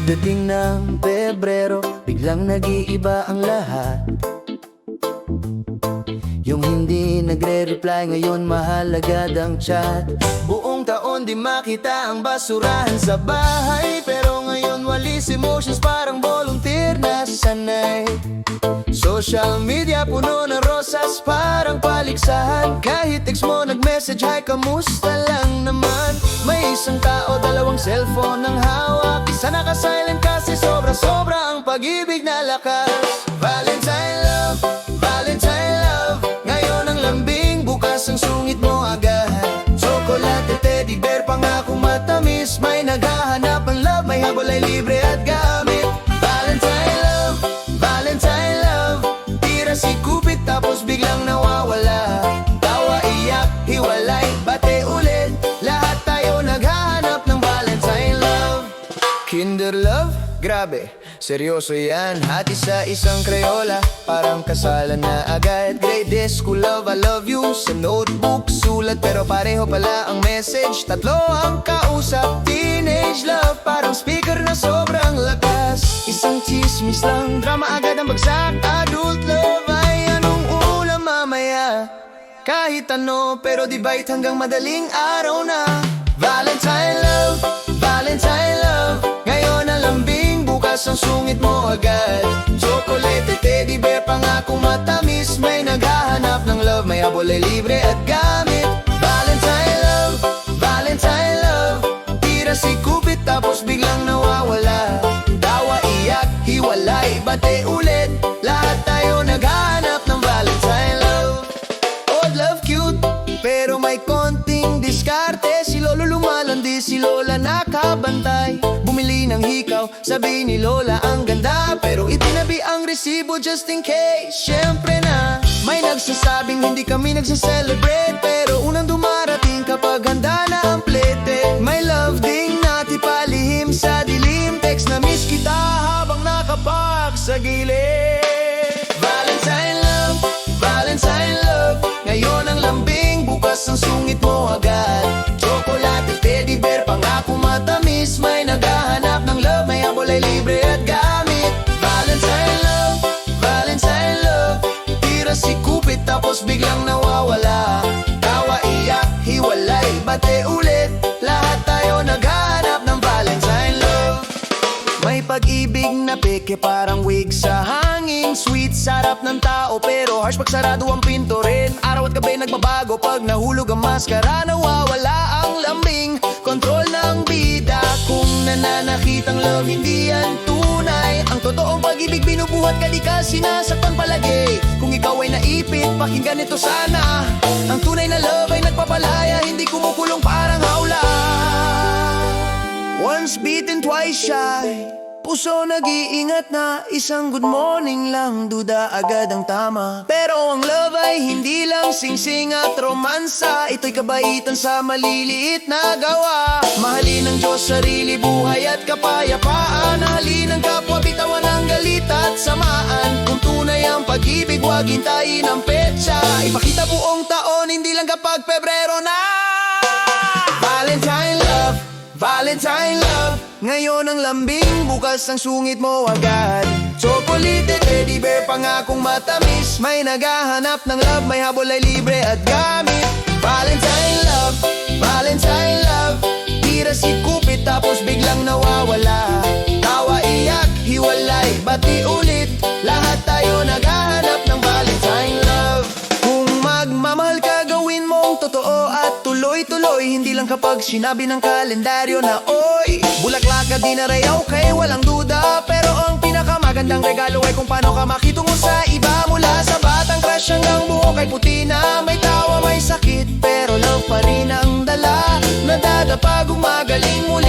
Pagdating ng Pebrero, biglang nag-iiba ang lahat. Yung hindi nagre-reply ngayon mahalaga ang chat. Buong taon di makita ang basurahan sa bahay, pero ngayon walis emotions parang volunteer na sanay. Social media puno ng rosas parang paligsahan. Kahit text mo nag-message, hi kamusta lang naman. May isang tao, dalawang cellphone ang hawak. Isa naka-silent kasi sobra-sobra ang pag-ibig na lakas. Valentine love, Valentine love. Ngayon ang lambing, bukas ang sungit mo agad. Chocolate, teddy bear, pangako matamis. May naghahanap ng love, may habol ay libre at gamit. Valentine love, Valentine love. Tira si Cupid tapos biglang nawawala. Tawa, iyak, hiwalay, bate ulit. Lahat tayo naghahanap ng Valentine love. Kinder love? Grabe, seryoso yan. Hati sa isang Crayola, parang kasalan na agad. Grade school love, I love you. Sa notebook, sulat pero pareho pala ang message. Tatlo ang kausap. Teenage love, parang speaker na sobrang lakas. Isang chismis lang, drama agad ang bagsak. Adult love ay anong ulam mamaya. Kahit ano, pero di bite hanggang madaling araw na. Valentine love, Valentine love. Ngayon ang lambing, bukas ang sungit mo agad. Chocolate, teddy bear, pangako matamis. May naghahanap ng love, may habol ay libre at gamit. Valentine love, Valentine love. Tira si Cupid tapos biglang nawawala. Tawa, iyak, hiwalay, bate ulit. Lahat tayo naghahanap ng Valentine love. Old love cute, pero may konting diskarte. Si Lolo lumalandi, si Lola nakabantay. Bumili ng hikaw, sabi ni Lola ang ganda, pero itinabi ang resibo just in case. Siyempre na, may nagsasabing hindi kami nagsaselebrate, pero unang dumarating kapag handa na ang plete. May love ding natipalihim sa dilim. Text na miss kita habang nakapark sa gilid. Valentine love, Valentine love. Ngayon ang lambing, bukas ang sungit mo agad. Chocolate, teddy bear, pangako matamis. May naghahanap ng love, may habol ay libre at gamit. Valentine love, Valentine love. Tira si Cupid tapos biglang nawawala. Tawa, iyak, hiwalay, bate ulit. Lahat tayo naghahanap ng Valentine love. May pag-ibig na peke parang wig sa hangin. Sweet, sarap ng tao pero harsh pag sarado ang pinto rin. Araw at gabi nagbabago pag nahulog ang maskara. Nawawala ang lambing, kontrol ng bida. Kung nananakitang love hindi yan tunay. Ang totoong pag-ibig binubuhat ka di ka sinasaktan palagi. Kung ikaw ay naipit, pakinggan ito sana. Ang tunay na love ay nagpapalaya, hindi kumukulong parang hawla. Once bitten, twice shy. Puso nag-iingat na isang good morning lang, duda agad ang tama. Pero ang love ay hindi lang singsing at romansa. Ito'y kabaitan sa maliliit na gawa. Mahalin ng Diyos sarili, buhay at kapayapaan. Nahalin ng kapwa, bitawan ang galit at samaan. Kung tunay ang pag-ibig, huwag hintayin ang petsa. Ipakita buong taon, hindi lang kapag Pebrero na. Valentine love, Valentine love. Ngayon ang lambing, bukas ang sungit mo agad. Chocolate, teddy bear, pangakong matamis. May naghahanap ng love, may habol ay libre at gamit. Valentine love, Valentine love. Tira si Cupid tapos biglang nawawala. Tawa, iyak, hiwalay, bati ulit. Lahat tayo naghahanap ng Valentine love. Kung magmamahal ka, gawin mong totoo at tuloy-tuloy. Hindi lang kapag sinabi ng kalendaryo na oy, bulaklak ka di na rayaw kay walang duda. Pero ang pinakamagandang regalo ay kung paano ka makitungo sa iba. Mula sa batang crush hanggang buo kay puti na may tawa, may sakit, pero love pa rin ang dala. Nadadapa, gumagaling muli.